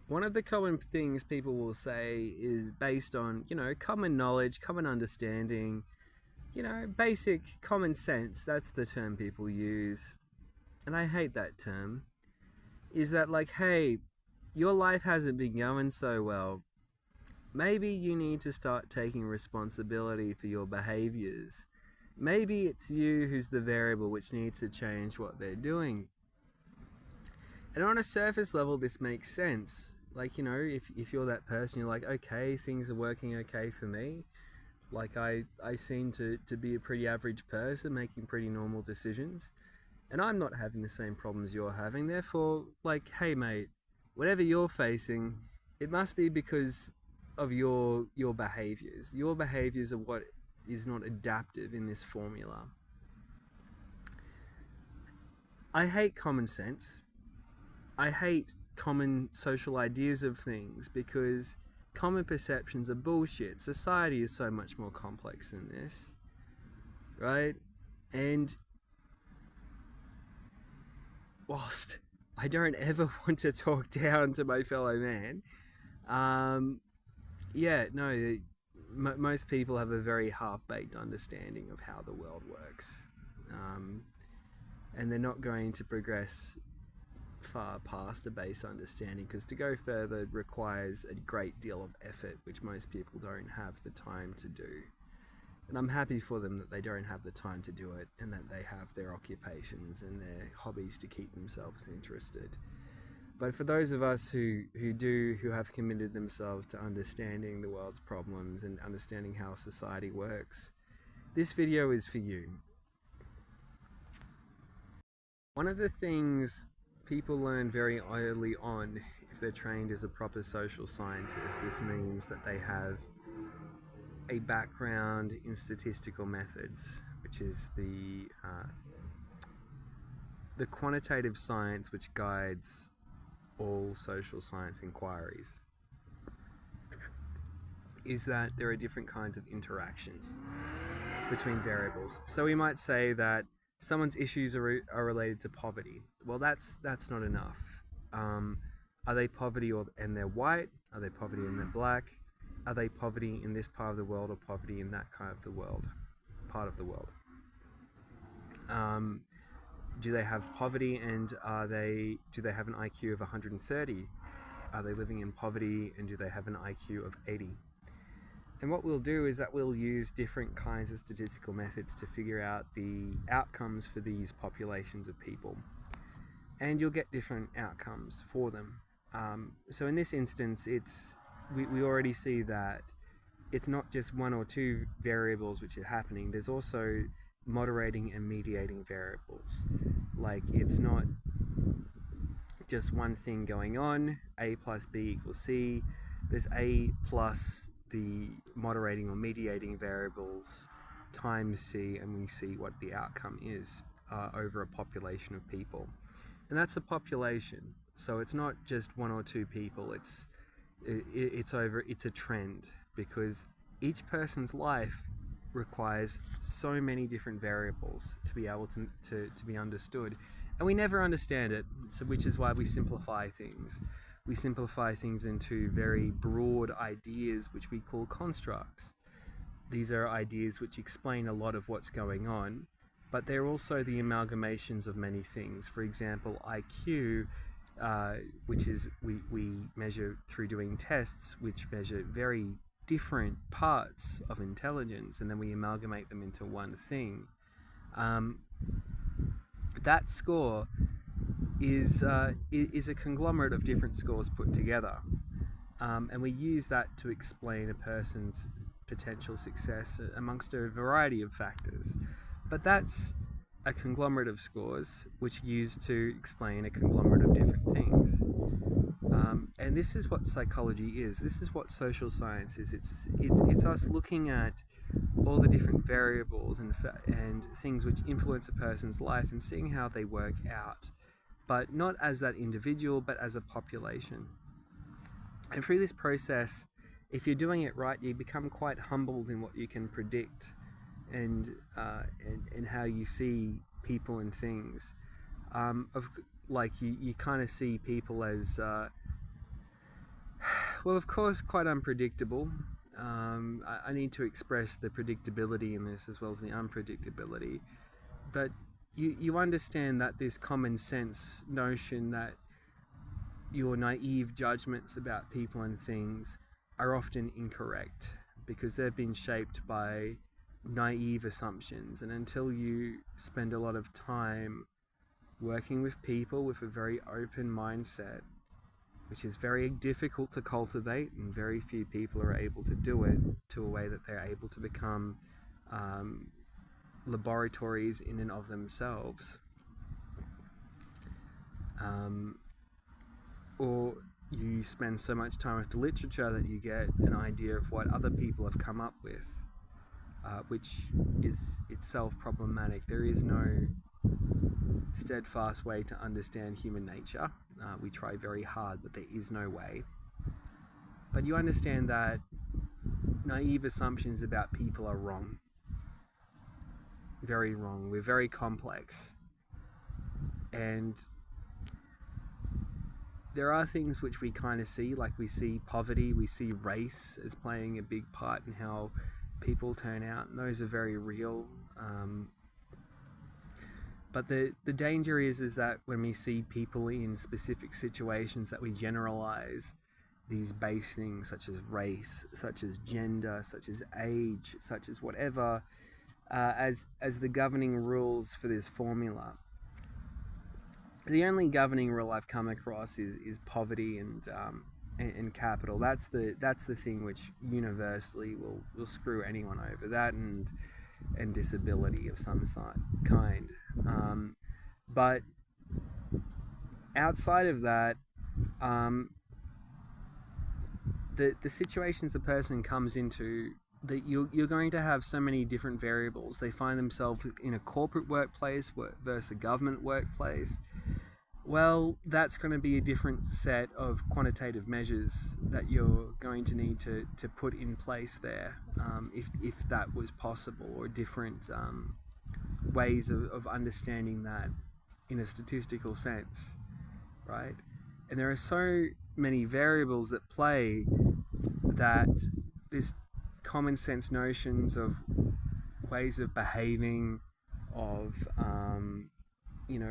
One of the common things people will say is based on, common knowledge, common understanding, basic common sense. That's the term people use. And I hate that term. Is that like, hey, your life hasn't been going so well. Maybe you need to start taking responsibility for your behaviors. Maybe it's you who's the variable which needs to change what they're doing. And on a surface level, this makes sense. Like, if you're that person, you're like, okay, things are working okay for me. Like, I seem to be a pretty average person making pretty normal decisions. And I'm not having the same problems you're having. Therefore, like, hey, mate, whatever you're facing, it must be because of your behaviors. Your behaviors are what is not adaptive in this formula. I hate common sense. I hate common social ideas of things because common perceptions are bullshit. Society is so much more complex than this, right? And whilst I don't ever want to talk down to my fellow man, um, yeah, no, most people have a very half-baked understanding of how the world works, um, and they're not going to progress far past a base understanding because to go further requires a great deal of effort, which most people don't have the time to do. And I'm happy for them that they don't have the time to do it and that they have their occupations and their hobbies to keep themselves interested. But for those of us who have committed themselves to understanding the world's problems and understanding how society works, this video is for you. One of the things people learn very early on if they're trained as a proper social scientist, this means that they have a background in statistical methods, which is the quantitative science which guides all social science inquiries, is that there are different kinds of interactions between variables. So we might say that someone's issues are related to poverty. Well, that's not enough. Um, are they poverty and they're white? Are they poverty and they're black? Are they poverty in this part of the world or poverty in that kind of the world, part of the world? Do they have poverty and do they have an IQ of 130? Are they living in poverty and do they have an IQ of 80? And what we'll do is that we'll use different kinds of statistical methods to figure out the outcomes for these populations of people. And you'll get different outcomes for them. So in this instance, we already see that it's not just one or two variables which are happening. There's also moderating and mediating variables. Like, it's not just one thing going on, A plus B equals C. There's A plus the moderating or mediating variables times C, and we see what the outcome is over a population of people. And that's a population. So it's not just one or two people, it's a trend, because each person's life requires so many different variables to be able to be understood, and we never understand it, so which is why we simplify things. We simplify things into very broad ideas which we call constructs. These are ideas which explain a lot of what's going on, but they're also the amalgamations of many things. For example, IQ, which is we measure through doing tests which measure very different parts of intelligence, and then we amalgamate them into one thing. That score is a conglomerate of different scores put together, and we use that to explain a person's potential success amongst a variety of factors. But that's a conglomerate of scores which used to explain a conglomerate of different things. And this is what psychology is. This is what social science is. It's us looking at all the different variables and things which influence a person's life and seeing how they work out, but not as that individual, but as a population. And through this process, if you're doing it right, you become quite humbled in what you can predict and how you see people and things. Like you kind of see people as well, of course, quite unpredictable. I need to express the predictability in this as well as the unpredictability. But you understand that this common sense notion that your naive judgments about people and things are often incorrect because they've been shaped by naive assumptions. And until you spend a lot of time working with people with a very open mindset, which is very difficult to cultivate, and very few people are able to do it to a way that they're able to become laboratories in and of themselves. Or you spend so much time with the literature that you get an idea of what other people have come up with, which is itself problematic. There is no steadfast way to understand human nature. We try very hard, but there is no way. But you understand that naive assumptions about people are wrong. Very wrong. We're very complex. And there are things which we kind of see, like we see poverty, we see race as playing a big part in how people turn out, and those are very real. But the danger is that when we see people in specific situations that we generalize these base things such as race, such as gender, such as age, such as whatever, as the governing rules for this formula. The only governing rule I've come across is poverty and capital. That's the thing which universally will screw anyone over. That and disability of some kind. But outside of that, the situations a person comes into, that you're going to have so many different variables. They find themselves in a corporate workplace versus a government workplace. Well, that's going to be a different set of quantitative measures that you're going to need to put in place there, if that was possible, or different ways of understanding that in a statistical sense, right? And there are so many variables at play that this common sense notions of ways of behaving, of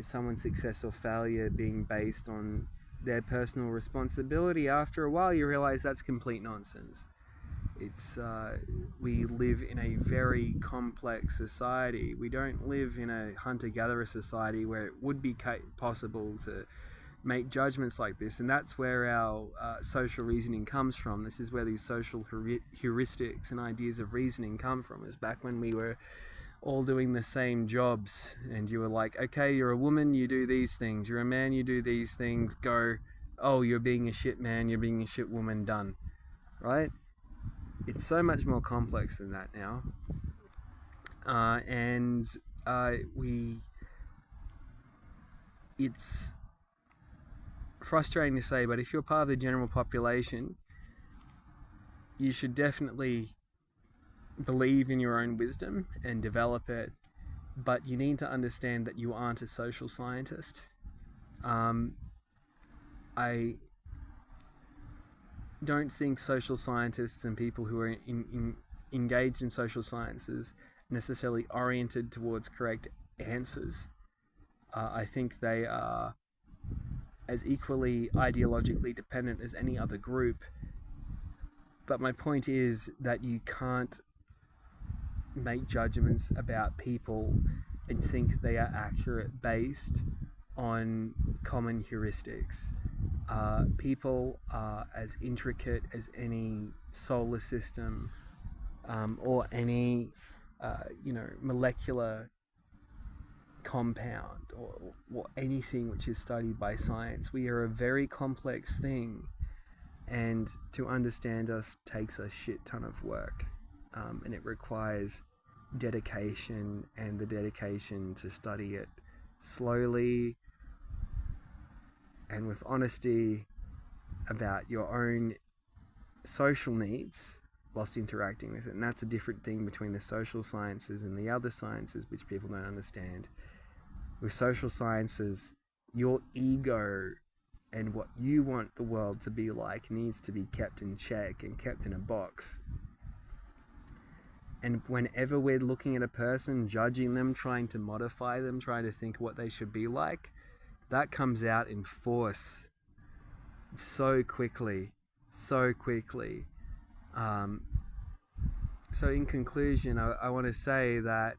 someone's success or failure being based on their personal responsibility, after a while you realize that's complete nonsense. It's we live in a very complex society. We don't live in a hunter-gatherer society where it would be possible to make judgments like this, and that's where our social reasoning comes from. This is where these social heuristics and ideas of reasoning come from, is back when we were all doing the same jobs, and you were like, okay, you're a woman, you do these things, you're a man, you do these things, go. Oh, you're being a shit man, you're being a shit woman, done. Right? It's so much more complex than that now. It's frustrating to say, but if you're part of the general population, you should definitely believe in your own wisdom and develop it, but you need to understand that you aren't a social scientist. I don't think social scientists and people who are engaged in social sciences necessarily oriented towards correct answers. I think they are as equally ideologically dependent as any other group. But my point is that you can't make judgments about people and think they are accurate based on common heuristics. People are as intricate as any solar system or any molecular compound or anything which is studied by science. We are a very complex thing, and to understand us takes a shit ton of work, and it requires dedication, and the dedication to study it slowly and with honesty about your own social needs whilst interacting with it. And that's a different thing between the social sciences and the other sciences, which people don't understand. With social sciences, your ego and what you want the world to be like needs to be kept in check and kept in a box. And whenever we're looking at a person, judging them, trying to modify them, trying to think what they should be like, that comes out in force so quickly. So in conclusion, I want to say that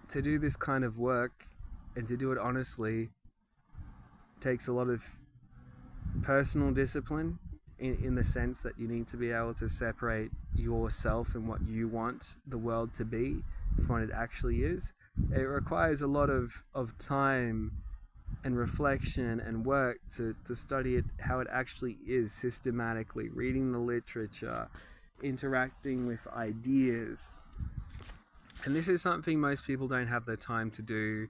to do this kind of work and to do it honestly takes a lot of personal discipline, in the sense that you need to be able to separate yourself and what you want the world to be from what it actually is. It requires a lot of time and reflection and work to study it how it actually is systematically, reading the literature, interacting with ideas. And this is something most people don't have the time to do,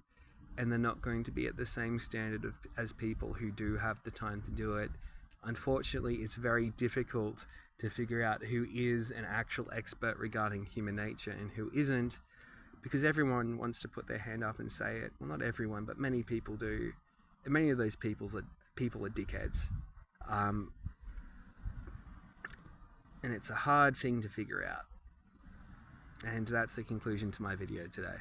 and they're not going to be at the same standard as people who do have the time to do it. Unfortunately, it's very difficult to figure out who is an actual expert regarding human nature and who isn't, because everyone wants to put their hand up and say it. Well, not everyone, but many people do. And many of those people are dickheads. And it's a hard thing to figure out. And that's the conclusion to my video today.